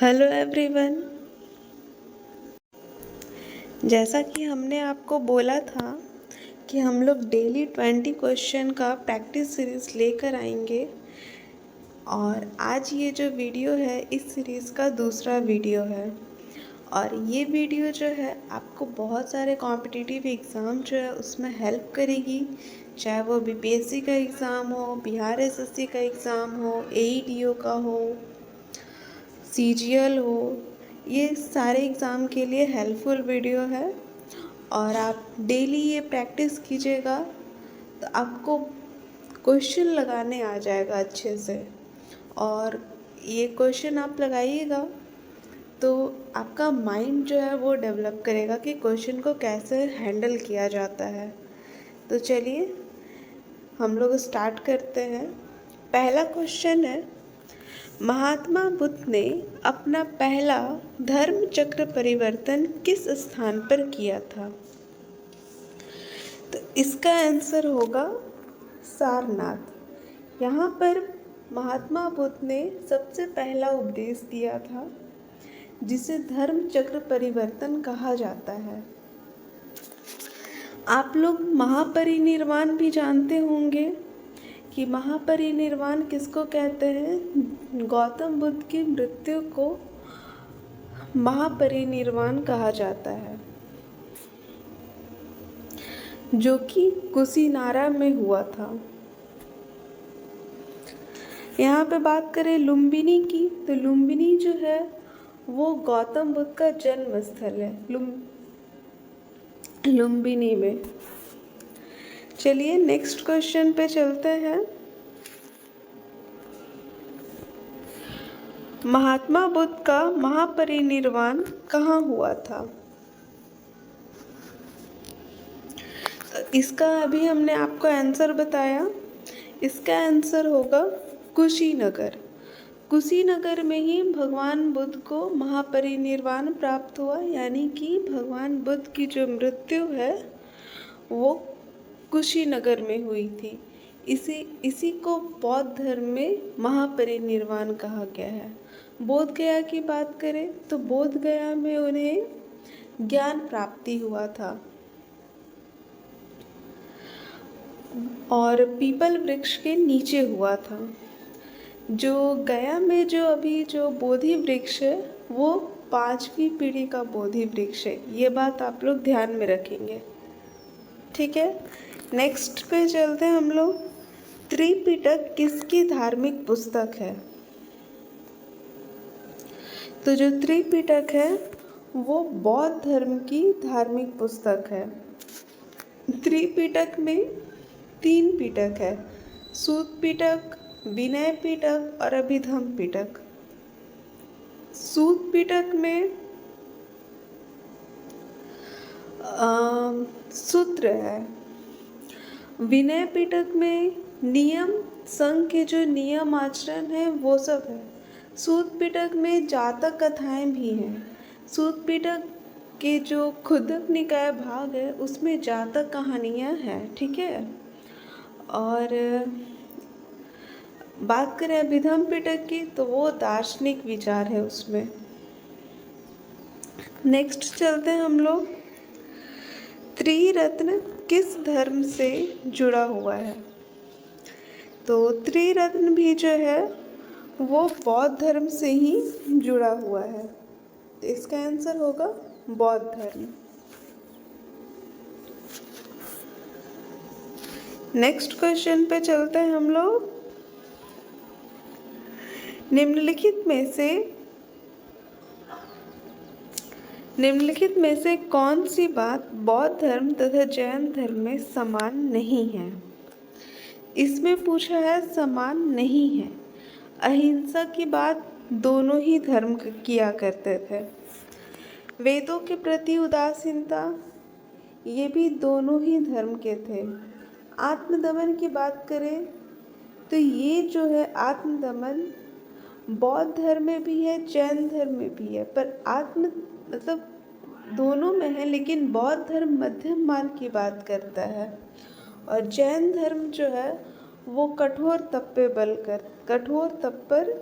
Hello everyone. जैसा कि हमने आपको बोला था कि हम लोग डेली 20 क्वेश्चन का प्रैक्टिस सीरीज़ लेकर आएंगे और आज ये जो वीडियो है इस सीरीज़ का दूसरा वीडियो है। और ये वीडियो जो है आपको बहुत सारे कॉम्पिटिटिव एग्ज़ाम जो है उसमें हेल्प करेगी, चाहे वो बीपीएससी का एग्ज़ाम हो, बिहार एसएससी का एग्ज़ाम हो, एईडीओ का हो, सीजीएल हो, ये सारे एग्ज़ाम के लिए हेल्पफुल वीडियो है। और आप डेली ये प्रैक्टिस कीजिएगा तो आपको क्वेश्चन लगाने आ जाएगा अच्छे से। और ये क्वेश्चन आप लगाइएगा तो आपका माइंड जो है वो डेवलप करेगा कि क्वेश्चन को कैसे हैंडल किया जाता है। तो चलिए हम लोग स्टार्ट करते हैं। पहला क्वेश्चन है, महात्मा बुद्ध ने अपना पहला धर्म चक्र परिवर्तन किस स्थान पर किया था? तो इसका आंसर होगा सारनाथ। यहाँ पर महात्मा बुद्ध ने सबसे पहला उपदेश दिया था जिसे धर्म चक्र परिवर्तन कहा जाता है। आप लोग महापरिनिर्वाण भी जानते होंगे कि महापरिनिर्वाण किसको कहते हैं। गौतम बुद्ध की मृत्यु को महापरिनिर्वाण कहा जाता है, जो कि कुशीनारा में हुआ था। यहाँ पे बात करें लुम्बिनी की, तो लुम्बिनी जो है वो गौतम बुद्ध का जन्म स्थल है, लुम्बिनी में। चलिए नेक्स्ट क्वेश्चन पे चलते हैं। महात्मा बुद्ध का महापरिनिर्वाण कहाँ हुआ था? इसका अभी हमने आपको आंसर बताया। इसका आंसर होगा कुशीनगर। कुशीनगर में ही भगवान बुद्ध को महापरिनिर्वाण प्राप्त हुआ, यानी कि भगवान बुद्ध की जो मृत्यु है वो कुशीनगर में हुई थी। इसी को बौद्ध धर्म में महापरिनिर्वाण कहा गया है। बोध गया की बात करें तो बोध गया में उन्हें ज्ञान प्राप्ति हुआ था और पीपल वृक्ष के नीचे हुआ था। जो गया में जो बोधि वृक्ष है वो 5वीं पीढ़ी का बोधि वृक्ष है। ये बात आप लोग ध्यान में रखेंगे, ठीक है। नेक्स्ट पे चलते हैं हम लोग। त्रिपिटक किसकी धार्मिक पुस्तक है? तो जो त्रिपिटक है वो बौद्ध धर्म की धार्मिक पुस्तक है। त्रिपिटक में 3 पिटक है, सूत पिटक, विनय पिटक और अभिधम पिटक। सूत पिटक में सूत्र है, विनय पिटक में नियम संघ के जो नियम आचरण है वो सब है। सूत पिटक में जातक कथाएं भी हैं। सूत पिटक के जो खुदक निकाय भाग है उसमें जातक कहानियां हैं, ठीक है। और बात करें अभिधम पिटक की तो वो दार्शनिक विचार है उसमें। नेक्स्ट चलते हैं हम लोग। त्रिरत्न किस धर्म से जुड़ा हुआ है? तो त्रिरत्न भी जो है वो बौद्ध धर्म से ही जुड़ा हुआ है। तो इसका आंसर होगा बौद्ध धर्म। नेक्स्ट क्वेश्चन पे चलते हैं हम लोग। निम्नलिखित में से कौन सी बात बौद्ध धर्म तथा जैन धर्म में समान नहीं है? इसमें पूछा है समान नहीं है। अहिंसा की बात दोनों ही धर्म किया करते थे। वेदों के प्रति उदासीनता, ये भी दोनों ही धर्म के थे। आत्मदमन की बात करें तो ये जो है आत्मदमन बौद्ध धर्म में भी है, जैन धर्म में भी है, पर दोनों में है, लेकिन बौद्ध धर्म मध्यम मार्ग की बात करता है और जैन धर्म जो है वो कठोर तप पर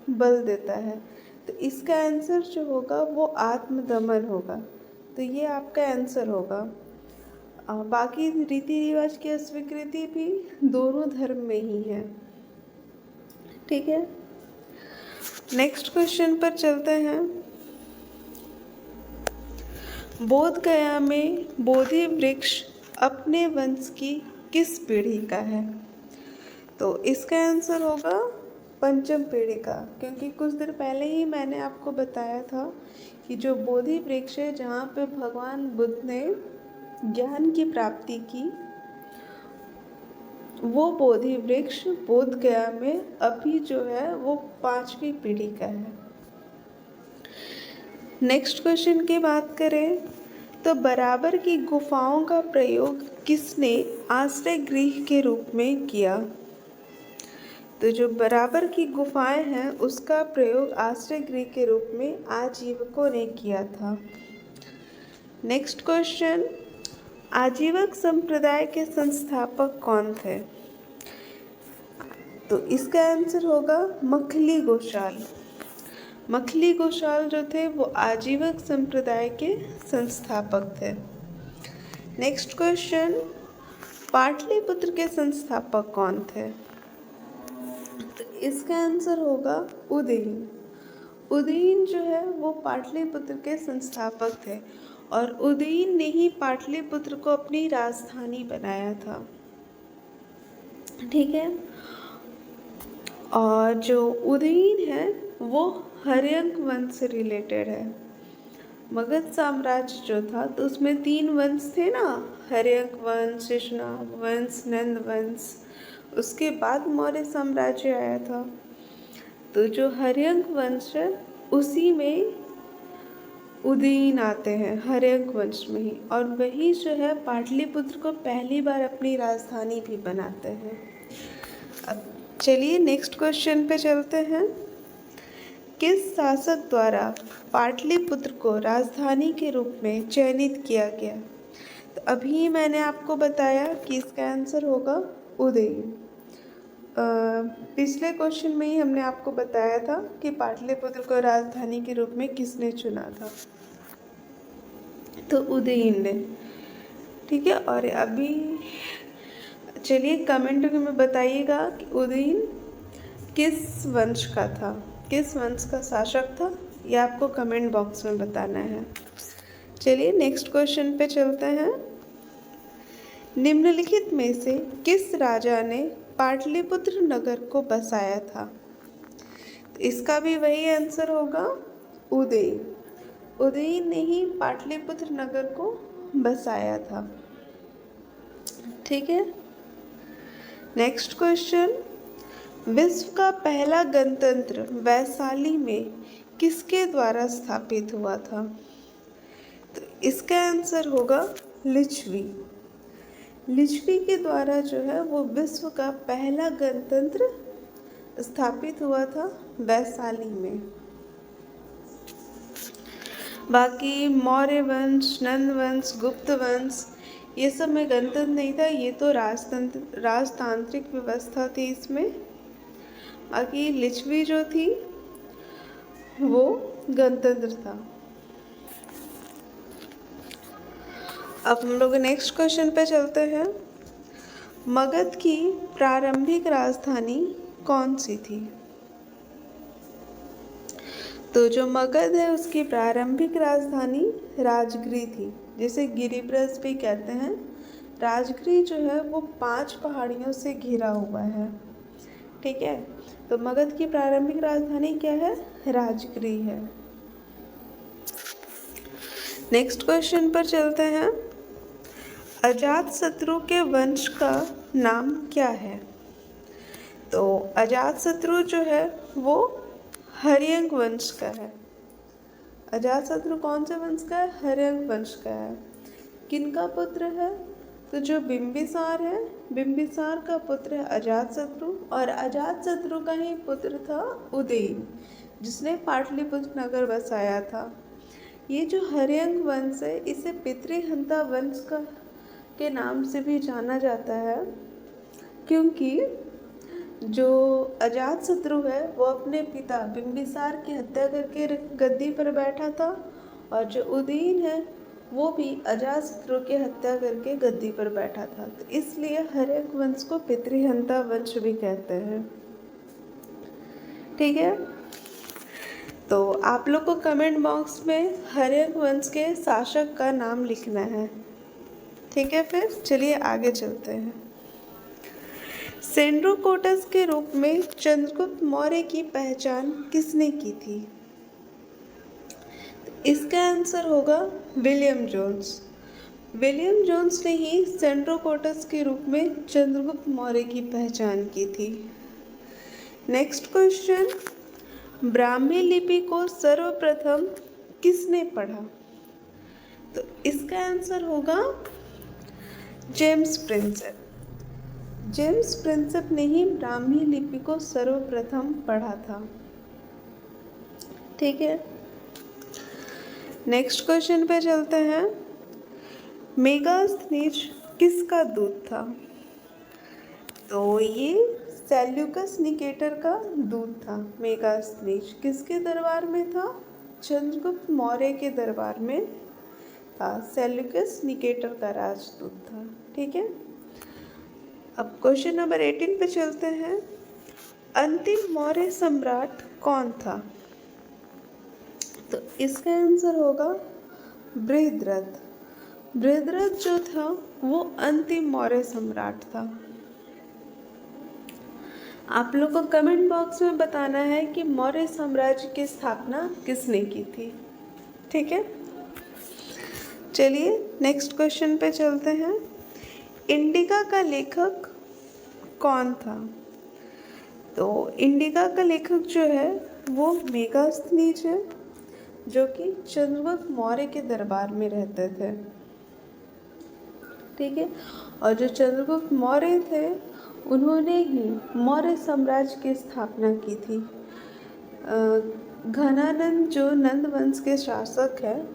बल देता है। तो इसका आंसर जो होगा वो आत्मदमन होगा। तो ये आपका आंसर होगा। बाकी रीति रिवाज की अस्वीकृति भी दोनों धर्म में ही है। ठीक है, नेक्स्ट क्वेश्चन पर चलते हैं। बोध गया में बोधि वृक्ष अपने वंश की किस पीढ़ी का है? तो इसका आंसर होगा पंचम पीढ़ी का, क्योंकि कुछ देर पहले ही मैंने आपको बताया था कि जो बोधि वृक्ष है जहाँ पे भगवान बुद्ध ने ज्ञान की प्राप्ति की, वो बोधि वृक्ष बोध गया में अभी जो है वो 5वीं पीढ़ी का है। नेक्स्ट क्वेश्चन की बात करें तो बराबर की गुफाओं का प्रयोग किसने आश्रय गृह के रूप में किया? तो जो बराबर की गुफाएं हैं उसका प्रयोग आश्रय गृह के रूप में आजीवकों ने किया था। नेक्स्ट क्वेश्चन, आजीवक संप्रदाय के संस्थापक कौन थे? तो इसका आंसर होगा मखली गोशाल। मखली गोशाल जो थे वो आजीवक संप्रदाय के संस्थापक थे। नेक्स्ट क्वेश्चन, पाटलिपुत्र के संस्थापक कौन थे? तो इसका आंसर होगा उदयन। उदयन जो है वो पाटलिपुत्र के संस्थापक थे और उदयन ने ही पाटलिपुत्र को अपनी राजधानी बनाया था। ठीक है, और जो उदयन है वो हर्यंक वंश से रिलेटेड है। मगध साम्राज्य जो था तो उसमें 3 वंश थे ना, हर्यंक वंश, शिशुनाग वंश, नंद वंश। उसके बाद मौर्य साम्राज्य आया था। तो जो हर्यंक वंश है उसी में उदयन आते हैं, हर्यंक वंश में ही, और वही जो है पाटलिपुत्र को पहली बार अपनी राजधानी भी बनाते हैं। अब चलिए नेक्स्ट क्वेश्चन पे चलते हैं। किस शासक द्वारा पाटलिपुत्र को राजधानी के रूप में चयनित किया गया? तो अभी मैंने आपको बताया कि इसका आंसर होगा उदयन। पिछले क्वेश्चन में ही हमने आपको बताया था कि पाटलिपुत्र को राजधानी के रूप में किसने चुना था, तो उदयन ने। ठीक है, और अभी चलिए कमेंट में बताइएगा कि उदयन किस वंश का था, किस वंश का शासक था, ये आपको कमेंट बॉक्स में बताना है। चलिए नेक्स्ट क्वेश्चन पे चलते हैं। निम्नलिखित में से किस राजा ने पाटलिपुत्र नगर को बसाया था? तो इसका भी वही आंसर होगा उदयन। उदयन ने ही पाटलिपुत्र नगर को बसाया था। ठीक है, नेक्स्ट क्वेश्चन, विश्व का पहला गणतंत्र वैशाली में किसके द्वारा स्थापित हुआ था? तो इसका आंसर होगा लिच्छवी। लिच्छवी के द्वारा जो है वो विश्व का पहला गणतंत्र स्थापित हुआ था वैशाली में। बाकी मौर्य वंश, नंद वंश, गुप्त वंश ये सब में गणतंत्र नहीं था, ये तो राजतांत्रिक व्यवस्था थी इसमें। बाकी लिच्छवी जो थी वो गणतंत्र था। अब हम लोग नेक्स्ट क्वेश्चन पे चलते हैं। मगध की प्रारंभिक राजधानी कौन सी थी? तो जो मगध है उसकी प्रारंभिक राजधानी राजगृह थी, जिसे गिरिब्रज भी कहते हैं। राजगृह जो है वो 5 पहाड़ियों से घिरा हुआ है। ठीक है, तो मगध की प्रारंभिक राजधानी क्या है? राजगृह है। नेक्स्ट क्वेश्चन पर चलते हैं। अजातशत्रु के वंश का नाम क्या है? तो अजातशत्रु जो है वो हर्यंक वंश का है। अजातशत्रु कौन से वंश का है? हर्यंक वंश का है। किनका पुत्र है? तो जो बिंबिसार है, बिंबिसार का पुत्र है अजातशत्रु, और अजातशत्रु का ही पुत्र था उदयन, जिसने पाटलिपुत्र नगर बसाया था। ये जो हर्यंक वंश है इसे पितृहंता वंश के नाम से भी जाना जाता है, क्योंकि जो अजातशत्रु है वो अपने पिता बिंबिसार की हत्या करके गद्दी पर बैठा था, और जो उदयन है वो भी अजातशत्रु की हत्या करके गद्दी पर बैठा था। तो इसलिए हर्यक वंश को पितृहंता वंश भी कहते हैं। ठीक है, तो आप लोग को कमेंट बॉक्स में हर्यक वंश के शासक का नाम लिखना है। ठीक है, फिर चलिए आगे चलते हैं। सेंड्रोकोटस के रूप में चंद्रगुप्त मौर्य की पहचान किसने की थी? तो इसका आंसर होगा विलियम जोन्स। विलियम जोन्स ने ही सेंड्रोकोटस के रूप में चंद्रगुप्त मौर्य की पहचान की थी। नेक्स्ट क्वेश्चन, ब्राह्मी लिपि को सर्वप्रथम किसने पढ़ा? तो इसका आंसर होगा जेम्स प्रिंसेप। जेम्स प्रिंसेप ने ही ब्राह्मी लिपि को सर्वप्रथम पढ़ा था। ठीक है, नेक्स्ट क्वेश्चन पे चलते हैं। मेगास्थनीज किसका दूत था? तो ये सेल्यूकस निकेटर का दूत था। मेगास्थनीज किसके दरबार में था? चंद्रगुप्त मौर्य के दरबार में था। सेल्यूकस निकेटर का राजदूत था। ठीक है, अब क्वेश्चन नंबर 18 पे चलते हैं। अंतिम मौर्य सम्राट कौन था? तो इसका आंसर होगा बृहद्रथ। बृहद्रथ जो था वो अंतिम मौर्य सम्राट था। आप लोग को कमेंट बॉक्स में बताना है कि मौर्य साम्राज्य की स्थापना किसने की थी। ठीक है, चलिए नेक्स्ट क्वेश्चन पे चलते हैं। इंडिका का लेखक कौन था? तो इंडिका का लेखक जो है वो मेगास्थनीज है, जो कि चंद्रगुप्त मौर्य के दरबार में रहते थे। ठीक है, और जो चंद्रगुप्त मौर्य थे उन्होंने ही मौर्य साम्राज्य की स्थापना की थी। घनानंद जो नंद वंश के शासक हैं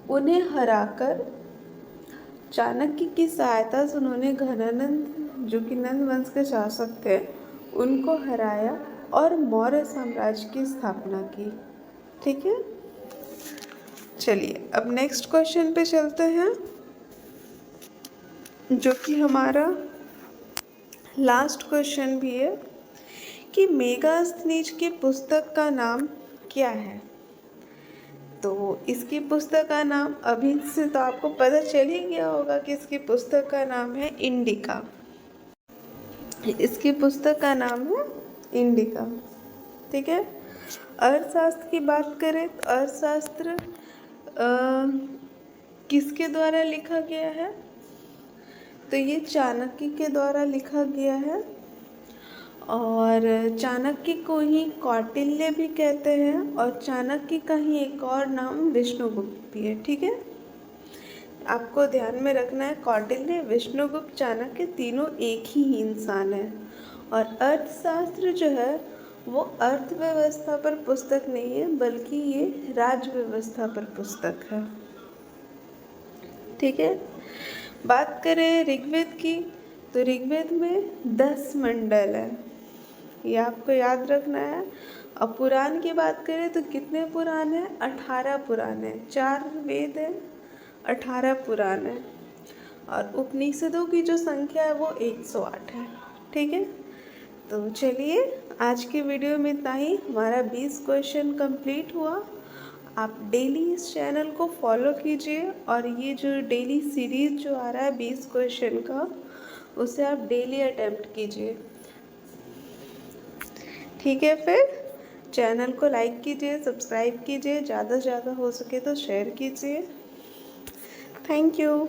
उन्हें हराकर, चाणक्य की सहायता से उन्होंने घनानंद जो कि नंद वंश के शासक थे उनको हराया और मौर्य साम्राज्य की स्थापना की। ठीक है, चलिए अब नेक्स्ट क्वेश्चन पे चलते हैं, जो कि हमारा लास्ट क्वेश्चन भी है कि मेगास्थनीज की पुस्तक का नाम क्या है? तो इसकी पुस्तक का नाम अभी से तो आपको पता चल ही गया होगा कि इसकी पुस्तक का नाम है इंडिका। इसकी पुस्तक का नाम है इंडिका। ठीक है, अर्थशास्त्र की बात करें तो अर्थशास्त्र किसके द्वारा लिखा गया है? तो ये चाणक्य के द्वारा लिखा गया है, और चाणक्य को ही कौटिल्य भी कहते हैं, और चाणक्य का ही एक और नाम विष्णुगुप्त भी है। ठीक है, आपको ध्यान में रखना है कौटिल्य, विष्णुगुप्त, चाणक्य तीनों एक ही इंसान है। और अर्थशास्त्र जो है वो अर्थव्यवस्था पर पुस्तक नहीं है, बल्कि ये राज्य व्यवस्था पर पुस्तक है। ठीक है, बात करें ऋग्वेद की, तो ऋग्वेद में 10 मंडल है, ये आपको याद रखना है। अब पुराण की बात करें तो कितने पुराण हैं? 18 पुराण हैं। 4 वेद हैं, 18 पुराण हैं, और उपनिषदों की जो संख्या है वो 108 है। ठीक है, तो चलिए आज के वीडियो में इतना ही। हमारा 20 क्वेश्चन कंप्लीट हुआ। आप डेली इस चैनल को फॉलो कीजिए, और ये जो डेली सीरीज़ जो आ रहा है 20 क्वेश्चन का, उसे आप डेली अटेम्प्ट कीजिए। ठीक है, फिर चैनल को लाइक कीजिए, सब्सक्राइब कीजिए, ज़्यादा से ज़्यादा हो सके तो शेयर कीजिए। Thank you.